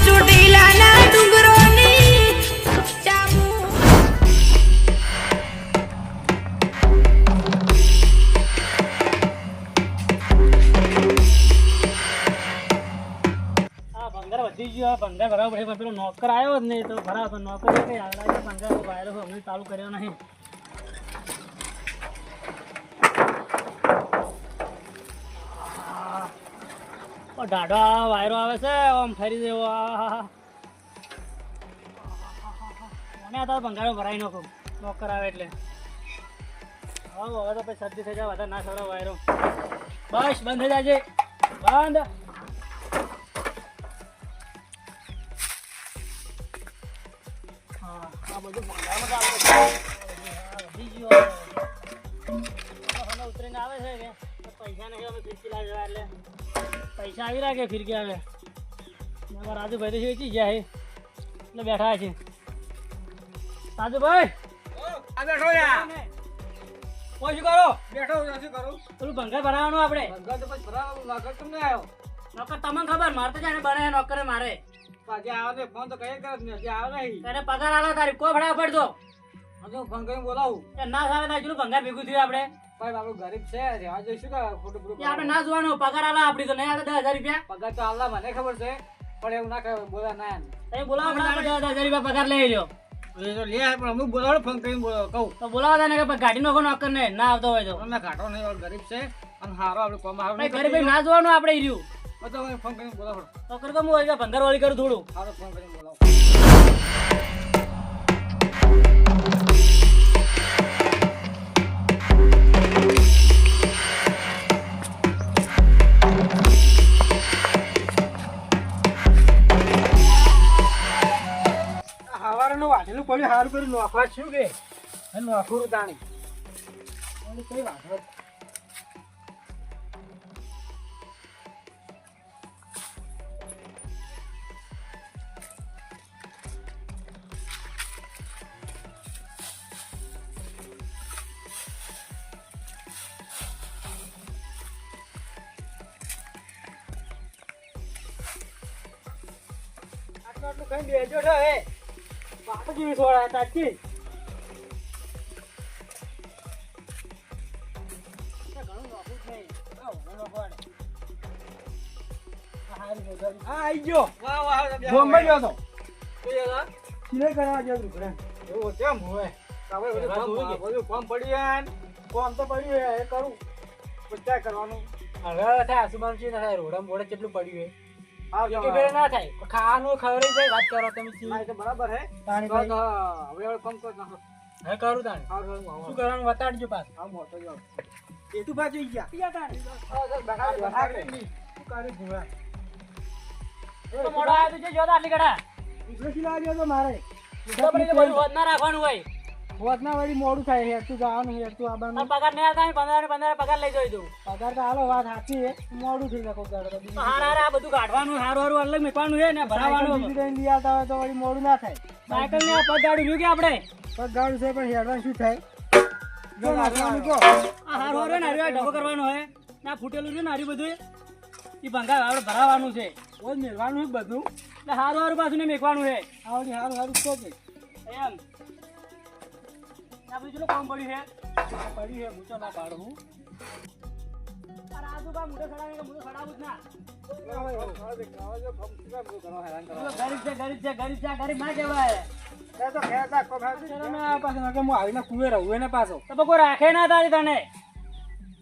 ચોટીલાના ડુંગરોની ચામુ ભંગાર વધી ગયો ભંગાર ભરાવો પડે પેલો નોકર આવ્યો જ નહીં તો ભરાવો નોકર કઈ આગળ ભંગાર વાયરો અમને ચાલુ કર્યો નહીં ઢાઢો વાયરો આવે છે આમ ફરી દેવો મને આ ભંગારો ભરાઈ નાખો નોકર આવે એટલે હવે તો પછી શરદી થઈ જાય વધારે ના સવડાવ વાયરો બસ બંધ થઈ જાય બંધ આ બધું ઉતરીને આવે છે કે પૈસા નહીં અમે ફિરકી લાવી એટલે પૈસા આવી રહ્યા કે ફિરકી આવે રાજુભાઈ તો વેચી ગયા છે એટલે બેઠા છે રાજુભાઈ આ બેઠો યાર કોઈ શું કરો બેઠો નથી કરું પેલું ભંગાર ભરાવાનું આપણે ભંગાર તો પછી ભરાવાનું નોકર તમને આવ્યો નોકર તમને ખબર મારે તો જાણે બને નોકરે મારે આજે આવે ને ફોન તો કઈ કરે ને હજી આવે નહીં તને પગાર આલા તારી કોઈ ભડા પડતો હજુ ફોન કરીને બોલાવું એ ના સારે તારી પેલું ભંગાર ભેગું થયું આપણે ભાઈ આપણું ગરીબ છે રેવા જઈશું કે ખોટું પૂરું એ આપણે ના જોવાનું પગાર આલા આપડી તો નહીં આલે 10,000 રૂપિયા પગાર તો આલ્લા મને ખબર છે પણ એવું ના કહે બોલા ના તમે બોલાવો આપણે 10,000 રૂપિયા પગાર લઈ લ્યો એ તો લે પણ અમુક બોલાવો ફોન કરીને બોલાવો કહું તો બોલાવો તને કે ગાડી નો નોકર ને ના આવતો હોય તો અમે ઘાટો નહીં ગરીબ છે અને હારો આપણે કોમ હારો ભાઈ ઘરે ભાઈ ના જોવાનું આપણે ઈર્યું તો અમે ફોન કરીને બોલાવો નોકર તો હું હોય ભંગાર વાળી કરું થોડું હારો ફોન કરીને બોલાવો હવારનું વાઢેલું પડ્યું સારું કર્યું નોખવા છું કે નોખું તાણી કઈ વાંધો આટલું કઈ બેજો છે હે બાપુ જેવી સોળા તાકી ઘણું નોખું જ નહીં હા આવી ગયો બોમ્બે ગયો તો સિલાઈ કરવા ગયો તું એવું કેમ હોય બધું કોમ પડ્યું કોમ તો પડ્યું એ કરું બધા કરવાનું હવે થાય આસુબાન છે થાય રોડા મોડે કેટલું પડ્યું ના થાય ખાવાનું ખવડાવી જાય વાત કરો તમે બરાબર હે હવે કોમ કર નાખો હે કરું તાણે શું કરવાનું બતાડજો પાસ હા મોટો જો એ તું બાજુ ગયા પિયા તાણે શું કરે ભૂવા તો મોડો આયો તો જો આટલી કડા ઉસળી લાગ્યો તો મારે તો પછી બધું હોદ ના રાખવાનું હોય હોદના વાળી મોડું થાય હેર તું જવાનું હેર તું આબાનું પગાર નહીં આવતા 15 પગાર લઈ જઈ દઉં પગાર તો હાલો વાત સાચી છે મોડું થઈ જાય કોઈ હાર આ બધું કાઢવાનું હારું અલગ મેકવાનું છે ને ભરાવાનું લઈ આવતા હોય તો વળી મોડું ના થાય સાયકલ ને પગ ગાડી રહ્યું કે આપણે પગ ગાડું છે પણ હેડવાનું શું થાય જો નાખવાનું કહો આ હારું હારું ને હારું ઢગો કરવાનો હોય ના ફૂટેલું છે ને હારી બધું એ ભંગાર આપણે ભરાવાનું છે રોજ મેળવાનું બધું એટલે હારું હારું પાછું ને મેકવાનું છે આવડી સારું સારું તો કે એમ આ બધું કામ પડ્યું છે મૂચો ના પાડું આજુબા મોટો સડાવે કે મોટો સડાવું જ ના ગરીબ ના કહેવાય આવીને કુએ રહું ને પાછો તો કોઈ રાખે ના તારી તને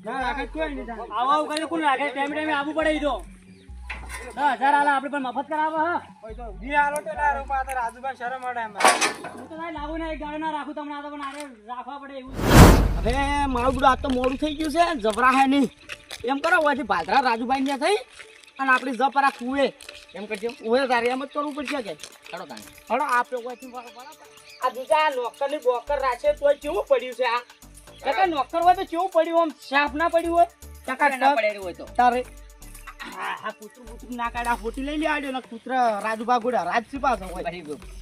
ના રાખે કોઈ નહીં આવું કરીને કોણ રાખે ટાઈમ ટાઈમે આવવું પડે તો 10,000 આલા આપણે પણ મફત કરાવો હા રાજુભાઈ શરમ અડે હું તો લાવું ને એક ગાડી ના રાખું તમને આ તો પણ આરે રાખવા પડે એવું હવે મારું બધું આ તો મોડું થઈ ગયું છે જબરા હે નહીં એમ કરો હોયથી ભાદરા રાજુભાઈ ત્યાં થઈ અને આપણી જપરા કુએ એમ કરજો ઉવે તારે એમ જ કરવું પડશે કે ચડો તાણે હડો આપણે હોયથી આ બીજા નોકરની બોકર રાખે તો કેવું પડ્યું છે આ કાકા નોકર હોય તો કેવું પડ્યું આમ સાફ ના પડ્યું હોય કાકા ના પડેલું હોય તો તારે આ કૂતરું ના કાઢા ફોટી લઈ લે ને કૂતર રાજુભા ગોડા રાજસી પાછો હોય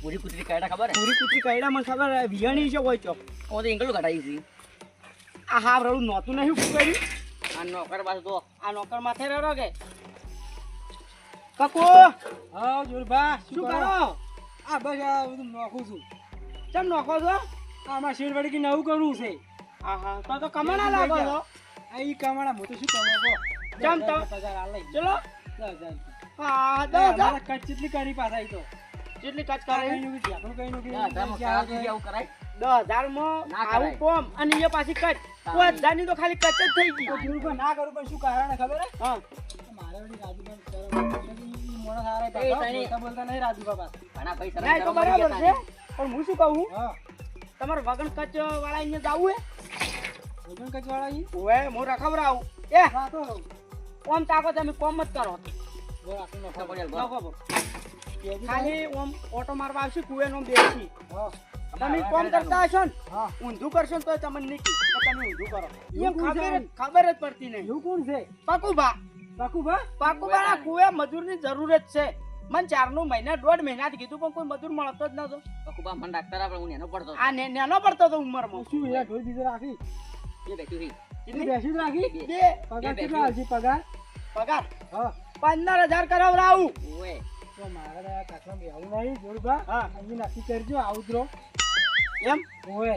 પૂરી કૂતરી કાઢા ખબર પૂરી કૂતરી કાઢા મને ખબર વિયાણી છે હોય ચોક તો ઇંગલું કઢાઈ છે આ હા રડું નહોતું નહીં કર્યું આ નોકર પાછું તો આ નોકર માથે રહ્યો કે કકુ હા જોરબા શું કરો આ બસ આ બધું નોખું છું ચમ નોખો છો આમાં શેર વળી કે નવું કરવું છે તો તો કમાણા લાગો છો આ ઈ કમાણા હું તો શું કમાવો ચમ તો પગાર આ લઈ ચલો 10,000 હા 10,000 કચ્છ જેટલી કરી પાછા ઈ તો કેટલી કચ કરે આપણું કઈ નું 10,000 માં આવું કોમ અને એ પાછી કચ 1000 ની તો ખાલી કચ જ થઈ ગઈ તો ના કરું પણ શું કારણ ખબર હે હા મારે વળી રાજુભાઈ મોણો સારા બોલતા નહીં રાજુભા પાસે ના એ તો બરાબર છે પણ હું શું કહું હા તમારે વગણ કચ વાળા અહીંયા જાવું હે વજન કચ વાળા ઈ ઓએ હું રખવરાવું એ રાતો ઓમ તાકો તમે કોમ જ કરો બોલ આટલું નખો નખો ખાલી ઓમ ઓટો મારવા આવશે કુએ નો બેસી હા તમે કોમ કરતા હશો ને હા ઊંધું કરશો ને તો તમને નહીં કે તમે ઊંધું કરો એમ ઊંધું ખબર જ પડતી નહીં એવું કોણ છે પાકુભા કાકુભા પાકુભાના કુએ મજૂરની જરૂર જ છે મને 4 મહિના 1.5 મહિનાથી કીધું પણ કોઈ મજૂર મળતો જ નતો કુબા મન ડાક્ટર આપણે હું એનો પડતો આ નેનો પડતો તો ઉંમરમાં શું યાર ઢોલ બીજો રાખી એ બેઠી કેટલી બેસી રાખી બે પગાર કેટલા આવશે પગાર પગાર હા 15,000 કરાવરાવું ઓએ તો મારે કાઠમાં બેહવું નહીં જોડબા હા. અહીં નક્કી કરજો આઉતરો એમ ઓએ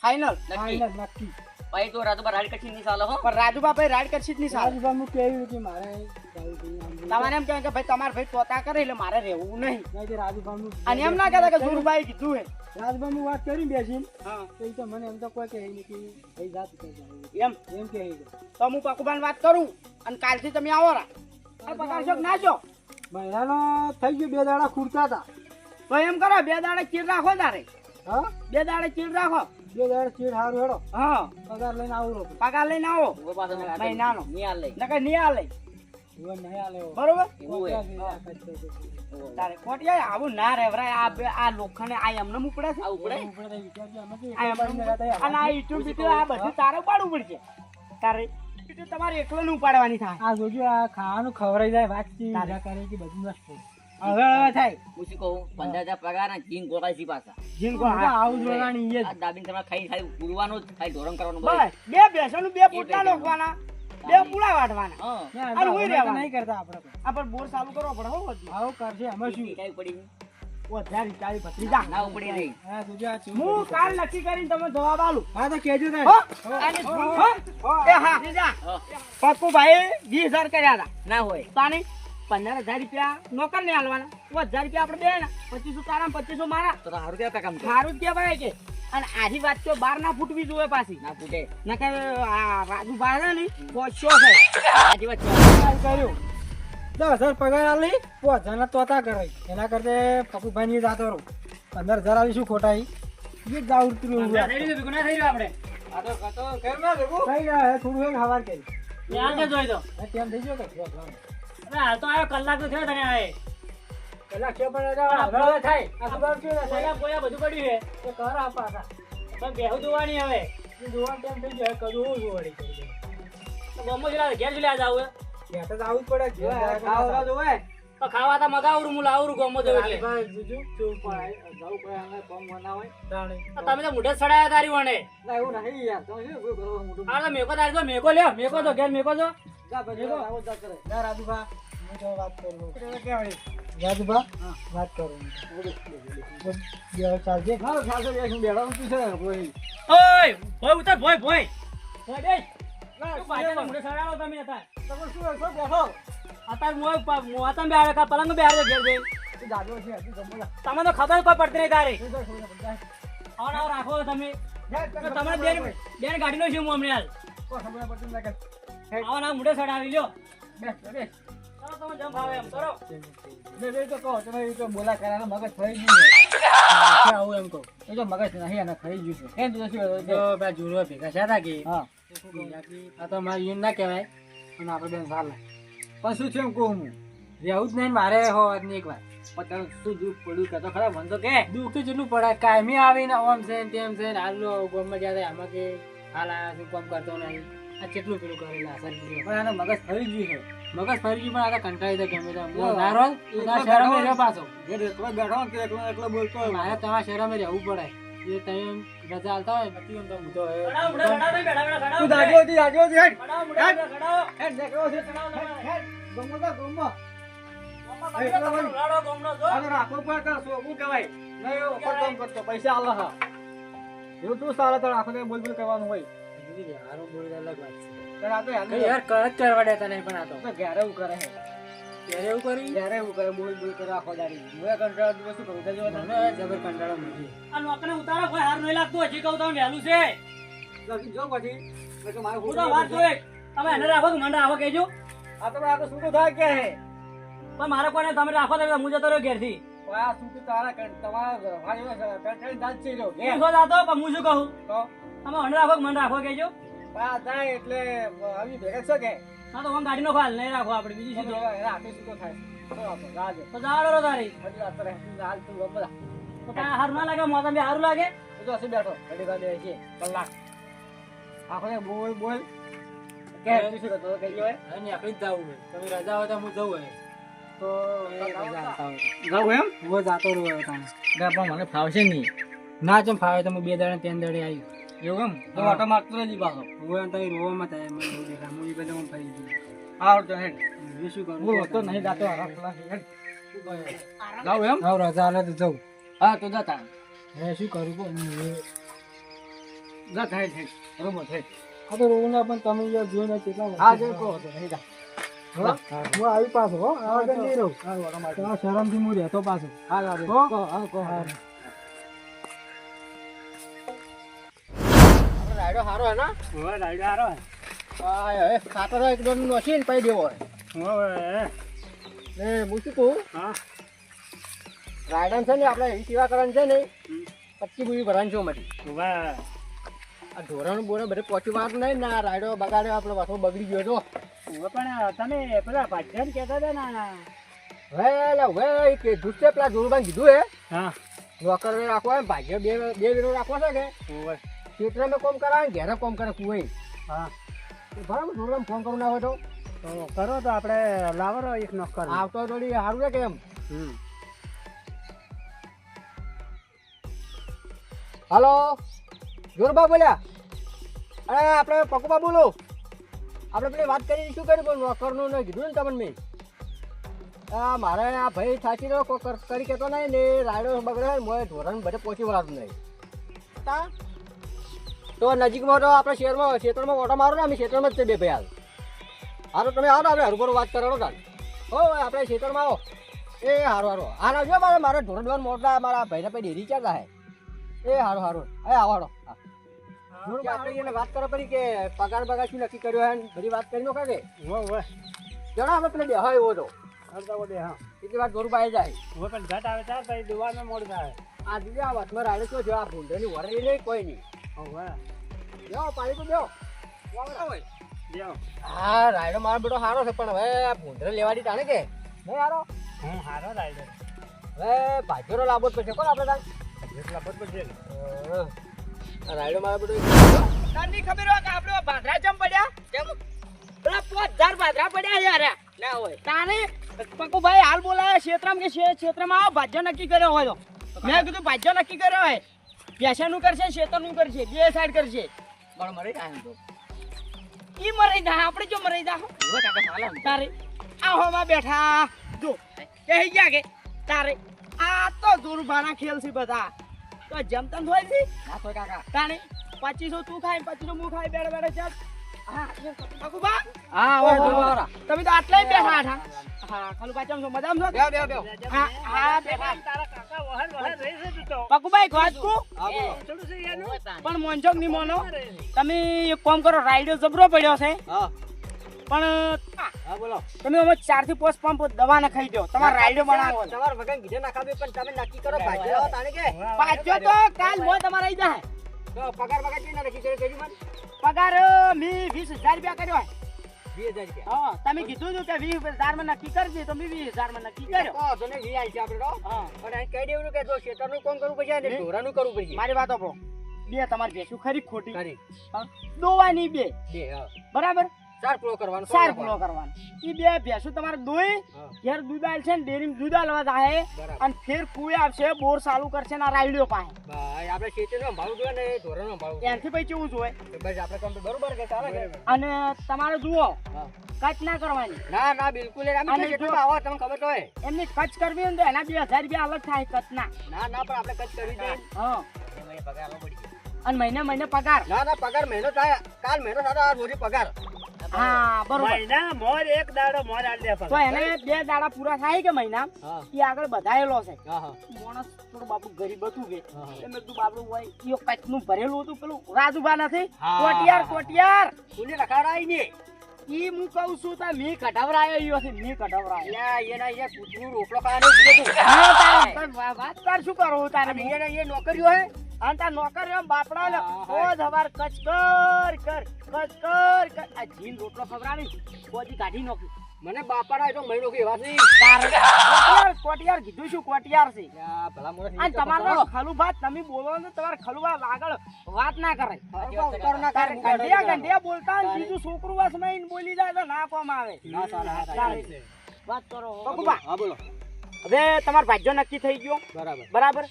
ફાઇનલ નક્કી ફાઇનલ નક્કી ભાઈ તો રાતો બાર હાડ કઠી ની સાલ હો પણ રાજુબા ભાઈ રાઈડ કરશી જ નહીં સારું રાજુભા હું કહ્યું કે મારે જવું જોઈએ આમ જોઈએ. તમારે એમ કહેવાય કે ભાઈ તમારે ભાઈ તોતા કરે એટલે મારે રહેવું નહીં નહીં તો રાજુભાનું અને એમ ના કહેતા કે સુરભાઈ કીધું હે રાજુભાનું વાત કરી બેસીને હા તો ઈ તો મને એમ તો કોઈ કહે નહીં કે ભાઈ જાત કરજો એમ એમ કહે તો હું પાકુબાન વાત કરું અને કાલથી તમે આવો રા આ પગારશો કે ના છો મહિનાનો થઈ ગયો 2 દાડા ખૂરતા હતા તો એમ કરો 2 દાડે ચીડ રાખો તારે હા 2 દાડે ચીડ રાખો 2 દાડા ચીડ હારું હેડો હા પગાર લઈને આવું રહો પગાર લઈને આવો ઓ પાછો મહિનાનો. ની હાલ લઈ નકર નહીં આલે જીવન નહીં આલે એવો. બરોબર એવું હોય. તારે કોટિયા આવું ના રેવરાય આ લોખંડે આ એમને ઉપડે છે આ ઉપડે ઉપડે તો વિચારજો અમે કે આ એમને અને આ ઈટું બીટું આ બધું તારે ઉપાડવું પડશે તારે ઈટું તમારે એકલું ઉપાડવાની થાય આ જોજો આ ખાવાનું ખવરાઈ જાય વાતચીત તારે. મજા કરે કે બધું નષ્ટ હવે થાય હું શું કહું 15,000 પગાર ને જીન ગોળાઈ સી પાછા જીનકો આવું જોડાણી એ જ. આ દાબીન તમારે ખાઈ ખાઈ પૂરવાનું જ ખાઈ ઢોરણ કરવાનું બસ બસ 2 ભેંસોનું 2 પૂટલા નાખવાના 2 પૂળા વાટવાના હા ના, અરે હોય અમે તો રહેવાનું. નહીં કરતા આપણે તો. આ પણ બોર ચાલુ કરવો પડે હો બધું આવું કરશે અમે શું કઈ પડી વધારે ચાલી ભત્રીજા ના ઉપડી નહીં હા જોજો આ ચૂપ હું કાલ નક્કી કરીને તમને જવાબ આલું હા તો કહેજો તારે. હો આની હો? એ હા ત્રીજા હા. પપ્પુભાઈ 20,000 કર્યા હતા ના હોય તાની 15,000 રૂપિયા નોકર ને હાલવાના 1000 રૂપિયા આપણે બે 2500 તારા 2500 મારા તો સારું કેવા કામ છે સારું જ કહેવાય કે અને આજી વાત તો બહાર ના ફૂટવી જોઈએ પાછી ના ફૂટે નકર આ રાજુભાઈ છે ને પોચ્યો છે આ જેવા છે આ કર્યું 10,000 પગાર આલી 5,000 તોતા કરાય એના કરતે પકુભાઈ જાતો રહું 15,000 આવી શું ખોટા ઈ એ જ આવડતું રહ્યું ગુના થઈ રહ્યો આપણે આ તો કતો ઘરમાં ભેગું થઈ ગયા હે થોડું એક હવાર કરી યાર કે જોઈ દો હા તેમ થઈ ગયો કે અરે હાલ તો આવ્યો કલાક તો થયો તને આએ પેલા કે પણ હવે થાય આ ખબર કે બોયા બોયા બધું પડ્યું છે તો કર આપા હતા પણ બેહુ દોવાની હવે એ જોવા ટાઈમ થઈ ગયો કદું જોવાડી કરી તો ગમો જલા ઘેર જલા જાવ ઘેર તો આવું જ પડે ઘેર ખાવા જોવે તો ખાવા તો મગાવરું હું લાવરું ગમો જો એટલે જુજુ ચૂપ પડે જાવું પડે અમે કોમ બનાવે જાણે તો તમે તો મુઢે સડાયા તારી વણે ના એવું નહીં યાર તમે શું કરો મોટું આ તો મેકો તારી તો મેકો લ્યો મેકો તો ઘેર મેકો જો જા ભાઈ આવો જા કરે જા રાજુભા હું તો વાત કરું કેવડી રાજુભા વાત કરું બે ચાલજે હા ચાલજે બે હું બેડા ઊંચું છે કોઈ ઓય ભોય ઉતર ભોય ભોય ભોય બેસ તું પાછળ મુઢે સડાયો તમે હતા તમે શું છો બેઠો અતાર મો આતમ બેહાડે કા પલંગ બેહાડે ઘેર જઈ તું જાગો છે હજી ગમો જા તમને તો ખબર કોઈ પડતી નહીં તારી તું તો છોડે બધા આવો આવો રાખો તમે જા તો તમને બેન ગાડીનો છે હું હમણાં હાલ કોઈ ખબર પડતી ના કર આવો ના મુઢે સડાવી લ્યો બેસ ચાલો તમે જમ ભાવે એમ કરો બે તો કહો તમે એ તો બોલા કરાનો મગજ થઈ ગયું છે આવું એમ કહું એ તો મગજ નહીં અને થઈ ગયું છે એમ તો શું તો બે જુરો ભેગા છે તા કે હા આ તો મારી યુન ના કહેવાય અને આપણે બેન સાલ પણ શું છે એમ કહું હું રહેવું જ નહીં મારે હો આજની એક વાર પણ શું દુઃખ પડ્યું કે તો ખરા મને તો કે દુઃખ તો જેટલું પડે કાયમી આવીને ઓમ છે ને તેમ છે ને હાલ ગમમાં જ્યાં આમાં કે હાલ આ શું કામ કરતો નહીં આ કેટલું પેલું કરેલા અસર પણ આને મગજ ફરી ગયું છે મગજ ફરી ગયું પણ આ તો કંટાળી જાય ગમે તો નારો શહેરમાં રહ્યો પાછો એકલો બેઠો કે એકલો બોલતો મારે તમારા શહેરમાં રહેવું પડે એ તમે રજા આલતા હોય નથી એમ તો હું તો સડાવો મુઢે સડાવો તમે બેઠા બેઠા સડાવો તું જાગ્યો હતી હેડ સડાવો મુઢે સડાવો હેડ દેખો છે સડાવો તમે હેડ ગમો તો ગમો ઉલાડો ગોમનો જો. આ તો રાખો પર કરશો શું કહેવાય નહીં ઉપર કામ કરતો પૈસા આલે હા એવું તું સારા તને આખો બોલ બોલ કરવાનું હોય હારો બોલ અલગ વાત છે. પણ આ તો યાર કરત કરવા દેતા નહીં પણ આ તો ઘેરે એવું કરે છે ત્યારે એવું કર્યું ઘેરે એવું કરે બોલ બોલ કરે આખો દાડી હું કંટાળો દિવસ શું કરું જજો મને જબર કંટાળો મૂકી આ નોકરને ઉતારો કોઈ હાર નહીં લાગતું હજી કહું તમે વહેલું છે જો પછી તો મારે હું તો વાત જોઈ તમે એને રાખો કે મને રાખો કહેજો આ તો આ તો શું થાય કે હે પણ મારે કોને તમે રાખો તો હું જતો રહ્યો ઘેરથી આ શું કે તારા તમારા ભાઈ કંટાળી દાંત છે જો હું શું જાતો પણ હું શું કહું તો તમે મને રાખો કે મને રાખો કહેજો આ થાય એટલે આવી ભેગા છે કે હા તો હું ગાડીનો ખાલ નહીં રાખો આપણે બીજું શું તો રાતે શું થાય તો આપણે રાજ તો જાડો તારી હજી રાત રહે હાલ તું બધા તો કાંઈ સારું ના લાગે મોસમ બી સારું લાગે તો હશે બેઠો ઘડી ગાડી છે કલાક આખો બોલ બોલ કે તું શું કરતો કઈ હોય અને આપણે જ જવું તમે રજા હોય તો હું જવું હોય તો જાવ એમ હું જાતો રહ્યો તમે પણ મને ફાવશે નહીં ના જેમ ફાવે તો હું 2 દાડે 3 દાડે આવી એવું એમ તો ઓટો મારતો રહેજી પાછો હું તમે રોવામાં થાય મને બહુ દેખા હું એ બધા હું ફરી ગયું આવડતો હેડ હું શું કરું હું હતો નહીં જાતો આરામ કલાક હેડ જાવ એમ હા રજા આલે તો જાઉં હા તો જતા હે શું કરું કો જા હેડ હેડ રૂમો હેડ આ તો રોના પણ તમે યાર જોઈને કેટલા હા જો કહો તો નહીં જા હું આવી પાછો હો આ નહીં રહું આ શરમથી હું રહેતો પાછો હા હા કહો. હા કહો હા રાયડો હારો હે ના હવે રાઈડ આરો હા હે ખાતર એકદમ નોશીન પઈ દેવો હવે ને હું શું કહું હા રાયડન છે ને આપણે એવી સેવા કરવાની છે ને 25 બુવી ભરવાની છે મારી વાહ આ ઢોરણ બોરે બધે પહોંચી વાર નહીં ને આ રાયડો બગાડ્યો આપણો વાઠો બગડી ગયો તો હવે પણ તમે પેલા ભાજન કહેતા હતા ને હવે કે દુષ્ટે પેલા જોરુબાન કીધું હે હા નોકર રાખવો હોય ભાગ્ય બે વીરો રાખવો છે કે ખેતરમાં કોમ કરાવે ઘેરે કોમ કરે કુવાઈ હા બરાબર જોરુબાન ફોન કરું ના હોય તો તો કરો તો આપણે લાવરો એક નોકર આવતો થોડી સારું છે કે એમ હાલો જોરબા બોલ્યા અરે આપણે પકુબા બોલો આપણે પેલી વાત કરી શું કર્યું પણ નોકરનું ને કીધું ને તમને મેં મારે આ ભાઈ સાચી રહ્યો કરી કહેતો નહીં ને રાયડો બગડે મોય ધોરણ બધે પહોંચી વળાતું નહીં તો નજીકમાં તો આપણે શહેરમાં ક્ષેત્રમાં ઓટો મારો ને અમે ક્ષેત્રમાં જ છે બે ભાઈ હાલ હારો તમે આવો ને આપણે હરભરો વાત કરો તાર હો આપણે ક્ષેત્રમાં આવો એ હારો હાલ આવજો મારે ધોરણ ધોરણ મોટા મારા ભાઈને પછી ડેરી ક્યાં થાય એ હારો એ આવો આપણે એને વાત કરો પડી કે પગાર બગાર શું નક્કી કર્યો હે બધી વાત કરી નો કે જણા આપણે પેલા બે હોય એવો તો એટલી વાત ગોરું પાઈ જાય હવે પણ ઘટ આવે ચાલ ભાઈ દુવામાં મોડ થાય આ દીદી આ વાતમાં રાડે શું છે આ ભૂંડની વરણી નહીં કોઈ નહીં હવે જાઓ પાણી તો દેવો જાઓ હા રાયડો મારો બેટો સારો છે પણ હવે આ ભૂંડરે લેવાડી તાણે કે નહીં હારો હું હારો રાઈડર હવે ભાજ્યોનો લાભો જ પડશે કોણ આપણે તાણ એટલા પર પડશે આ રાયડો મારો બેટો તને ખબર હોય કે આપણે ભાદરા ચમ પડ્યા કેમ પેલા 5000 ભાદરા પડ્યા યાર ના હોય તારે પકુભાઈ હાલ બોલાયા ક્ષેત્રમાં કે ક્ષેત્રમાં આવો ભાજ્ય નક્કી કર્યો હોય તો મેં કીધું ભાજ્ય નક્કી કર્યો હોય પેશાનું કરશે ક્ષેત્રનું કરશે બે સાઈડ કરશે પણ મરે કાંઈ તો ઈ મરાઈ જા આપણે જો મરાઈ જા હવે કાકા ચાલે ને. તારે આ હોમાં બેઠા જો કહી ગયા કે તારે આ તો દુર્ભાણા ખેલ છે બધા તો જમતમ હોય છે ના તો કાકા તારે 2500 તું ખાય 2500 હું ખાય બેડે બેડે ચાલ હા પકુભા હા હવે જોવારા તમે તો આટલા બેઠા આઠા હા ખાલું પાછળ છો મજામાં છો બેવ હા હા બેઠા તારા કાકા વહર વહર રહી છે તું તો પકુભાઈ ખોજકુ હા બોલો થોડું છે યાર પણ મોંચોક ની મોનો તમે એક કામ કરો રાઈડો જબરો પડ્યો છે હા પણ હા બોલો તમે અમે 4 થી 5 પંપ દવા ના ખાઈ દો તમારે રાઈડો બનાવો છે. તમારે વગર કીધે ના ખાવી પણ તમે નક્કી કરો ભાજ્યો લાવો તાણે કે પાછો તો કાલ મોય તમારે આવી જાય તો પગાર બગાર કેના નક્કી કર્યો તેરી મન પગાર મી 20000 રૂપિયા કર્યો 20000 રૂપિયા હા તમે કીધું હતું કે 20000 માં નક્કી કરજે તો મી 20000 માં નક્કી કર્યો તો તને વી આઈ છે આપણે તો હા પણ અહીં કહી દેવું કે જો શેતરનું કોમ કરવું પડશે અને ઢોરાનું કરવું પડશે મારી વાત આપો બે તમારી ભેંસું ખરી કે ખોટી કરી હા, દોવાની બે બે હા બરાબર ચાર પૂરો કરવાનો ચાર પૂરો કરવાનો ઈ બે ભેંસો તમારે દોઈ ઘેર દૂધ આલ છે ને ડેરીમાં દૂધ આલવા જાહે અને ફેર કુએ આવશે બોર ચાલુ કરશે ને આ રાયડીઓ પાસે ભાઈ આપણે ખેતીનો ભાવ જોઈએ ને એ ધોરણનો ભાવ એનાથી પછી કેવું જોઈએ બસ આપણે કામ તો બરોબર કે ચાલે કે અને તમારે જુઓ કચ ના કરવાની ના ના બિલકુલ અમે અને કેટલું જો- આવો તમને ખબર તો હોય એમની કચ કરવી હોય ને તો એના 2000 રૂપિયા અલગ થાય કચના ના ના પણ આપણે કચ કરવી જોઈએ હા એમાં પગાર આલો પડી અને મહિને મહિને પગાર ના ના પગાર મહિનો થાય કાલ મહિનો થતો આ રોજી પગાર હા બરોબર મહિના મોર એક દાડો મોર આલ દે તો એને 2 દાડા પૂરા થાય કે મહિના હા એ આગળ બધાયેલો છે હા હા માણસ થોડું બાપુ ગરીબ હતું કે હા. એમ તું બાપડું હોય ઈયો કચનું ભરેલું હતું પેલું રાજુભા નથી હા. કોટિયાર કોને રખાડાય ને ઈ હું કહું છું તા મી કઢાવરાયો ઈયો છે મી કઢાવરાયો લ્યા એના એ કૂતરું રોટલો ખાવાનો ઉભી હતું હા તાર વાત કર શું કરું તારે અને એને એ નોકરીઓ હે અને તાર નોકરીઓ બાપડા લે હા, રોજ હવાર કચ કર આ જીન રોટલો ખવડાવી બોજી કાઢી નાખી મને બાપાના તો મહિનો કે એવા છે તાર કોટિયાર કીધું શું કોટિયાર છે લ્યા, ભલા મોણસ અને તમારો ખલુભા તમે બોલો ને તમારે ખલુભા આગળ વાત ના કરે ગંઢિયા બોલતા ને બીજું છોકરું વાસમાં બોલી જાય તો ના કોમ આવે ના ચાલે, હા, ચાલે. વાત કરો બકુબા હા બોલો હવે તમારો ભાગ્યો નક્કી થઈ ગયો બરાબર બરાબર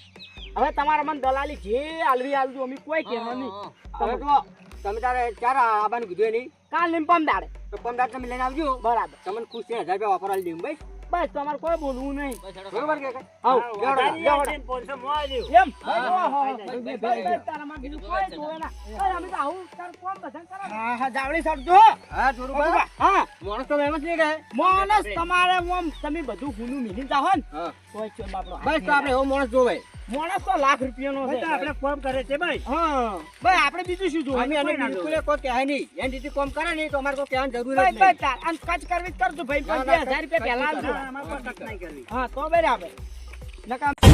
હવે તમારા મને દલાલી જે આલવી આલજો અમે કોઈ કહેવા નહીં હવે તો તમે તારે ચાર આબાનું કીધું નહીં કાલ નિમપમ દાડે તો પંદર તમે લઈને આવજો બરાબર તમને ખુશ છે 1000 રૂપિયા વાપરવા દઉં ભાઈ બસ તમારે કોઈ બોલવું નહીં બરોબર કે આવ વધારી 500 મો આલ્યું એમ બસ તારામાં બીજું કોઈ જોવે ના બસ અમે તો આવું તાર કોમ બધા કરાવે હા હા જાવડી સરજો હા જોરુબા હા માણસ તો એમ જ નહીં કહે માણસ તમારે ઓમ તમે બધું હુનું મિલી જાઓ ને હા તોય ચો બાપડો બસ તો આપણે એવો માણસ જોવે માણસ તો લાખ રૂપિયાનો છે આપણે ફોન કરે છે ભાઈ હા ભાઈ આપણે બીજું શું જોવે અમે એને બિલકુલ કોઈ કહે નહીં એની રીતે કામ કરે નહીં તો અમારે કોઈ કહેવાની જરૂર જ બસ નહીં બસ તાર અને કચ કરવી જ કરજો ભાઈ ના, 5000 ના, રૂપિયા પહેલા કચ આલજો અમારે કોઈ ટક નહીં કરવી હા તો બરાબર નકામ